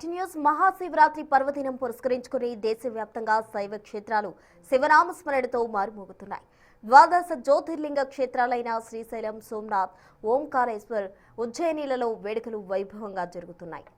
Continuous Mahashivratri పర్వదినం పురస్కరించుకుని దేశవ్యాప్తంగా శైవ క్షేత్రాలు శివనామస్మరణతో మారుమోగుతున్నాయి. ద్వాదశ జ్యోతిర్లింగ క్షేత్రాలైన శ్రీశైలం, సోమనాథ్, ఓంకారేశ్వర్, ఉజ్జయినిలలో వేడుకలు వైభవంగా జరుగుతున్నాయి.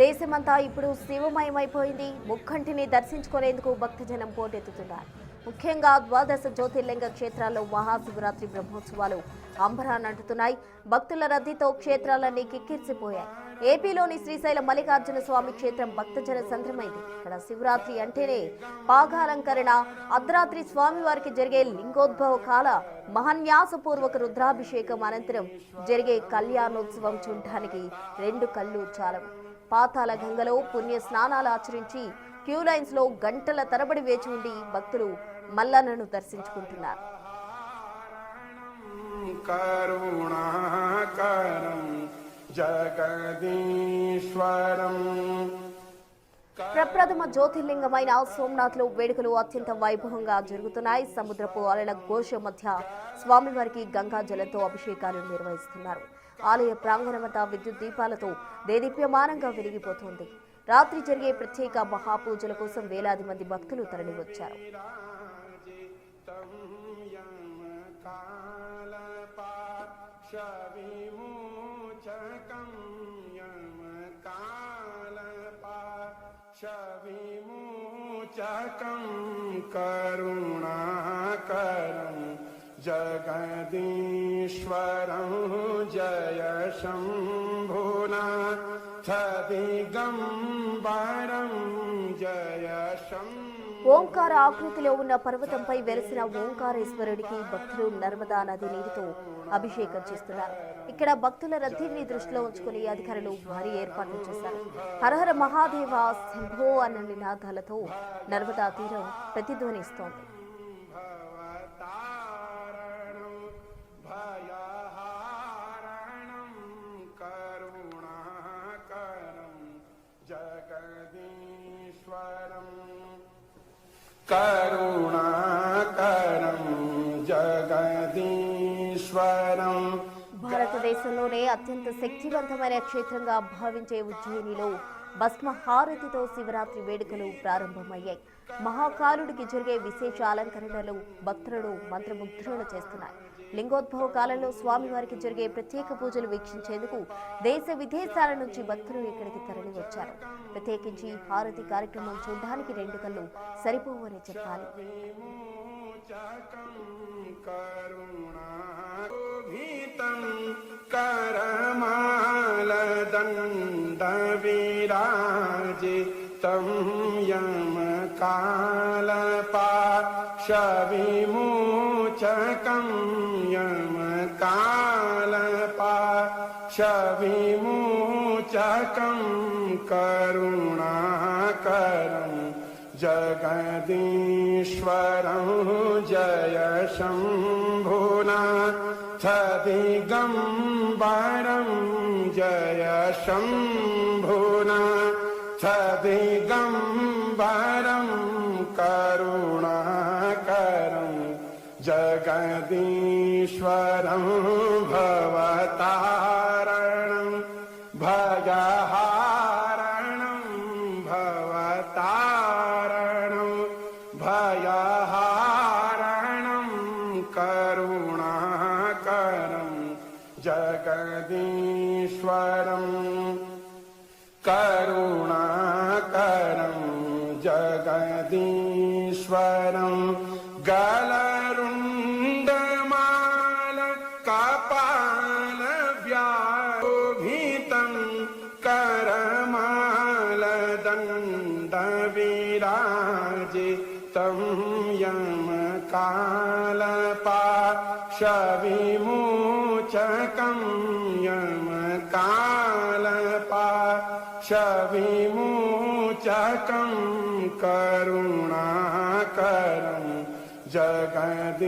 దేశమంతా ఇప్పుడు శివమయమైపోయింది. ముక్కంటిని దర్శించుకునేందుకు భక్తజనం పోటెత్తుతున్నారు. ముఖ్యంగా ద్వాదశ జ్యోతిర్లింగ క్షేత్రాల్లో మహాశివరాత్రి బ్రహ్మోత్సవాలు అంబరాన్నంటుతున్నాయి. భక్తుల రద్దీతో క్షేత్రాలన్నీ కిక్కిరిసిపోయాయి. ఏపీలోని శ్రీశైలం మల్లికార్జున స్వామి క్షేత్రం భక్తజన సంద్రమైంది. ఇక్కడ శివరాత్రి అంటేనే పాగాలంకరణ, అర్ధరాత్రి స్వామివారికి జరిగే లింగోద్భవ కాల మహాన్యాసపూర్వక రుద్రాభిషేకం అనంతరం జరిగే కళ్యాణోత్సవం చూడటానికి రెండు కళ్ళు చాలవు. పాతాల గంగలో పుణ్య స్నానాలు ఆచరించి క్యూ లైన్స్ లో గంటల తరబడి వేచి ఉండి భక్తులు మల్లన్నను దర్శించుకుంటున్నారు. ప్రప్రథమ జ్యోతిర్లింగమైన సోమనాథ్ లో వేడుకలు అత్యంత వైభవంగా జరుగుతున్నాయి. సముద్రపు అలల ఘోష మధ్య స్వామివారికి గంగా జలంతో అభిషేకాలు నిర్వహిస్తున్నారు. ఆలయ ప్రాంగణమంతా విద్యుత్ దీపాలతో దేదీప్యమానంగా వెలిగిపోతోంది. రాత్రి జరిగే ప్రత్యేక మహాపూజల కోసం వేలాది మంది భక్తులు తరలివచ్చారు. జగదీశ్వరం జయ శంభునాథ దిగంబరం జయ ఓంకార ఆకృతిలో ఉన్న పర్వతంపై వెలిసిన ఓంకారేశ్వరుడికి భక్తులు నర్మదా నది నీటితో అభిషేకం చేస్తున్నారు. ఇక్కడ భక్తుల రద్దీని దృష్టిలో ఉంచుకుని అధికారులు భారీ ఏర్పాట్లు చేశారు. హరహర మహాదేవ శంభో అన్న నినాదాలతో నర్మదా తీరం ప్రతిధ్వనిస్తోంది. కరుణాకరం జగదీశ్వరం. భారతదేశంలోనే అత్యంత శక్తివంతమైన క్షేత్రంగా భావించే ఉజ్జయినిలో భస్మహారతితో శివరాత్రి వేడుకలు ప్రారంభమయ్యాయి. మహాకాలుడికి జరిగే విశేష అలంకరణలు భక్తులను మంత్రముగ్ధులను చేస్తున్నాయి. లింగోద్భవ కాలంలో స్వామివారికి జరిగే ప్రత్యేక పూజలు వీక్షించేందుకు దేశ విదేశాల నుంచి భక్తులు ఇక్కడికి తరలి వచ్చారు. ప్రత్యేకించి హారతి కార్యక్రమం చూడడానికి రెండు కళ్ళు సరిపోవని చెప్పాలి. విమోచకం యమకాలపాశవిమోచకం కరుణాకరం జగదీశ్వరం జయ శంభునాథ దిగంబరం జయ శంభునాథ దిగంబరం కరుణాకరం జగదీశ్వరం భవతారణం భయహారణం భవతారణం భయహారణం కరుణాకరం జగదీశ్వరం కరుణాకరం జగదీశ్వరం గలరుండమాల కపాల వ్యాభితం కరమాల దండ విరాజితం యమకాలపాశవిమోచకం యమకాలపాశవిమోచకం కరుణాకరం జగదీశ్వరం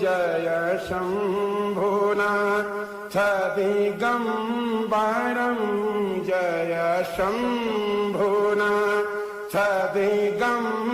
జయ శంభునాథ దిగంబరం जय शम्भुना सदिगम्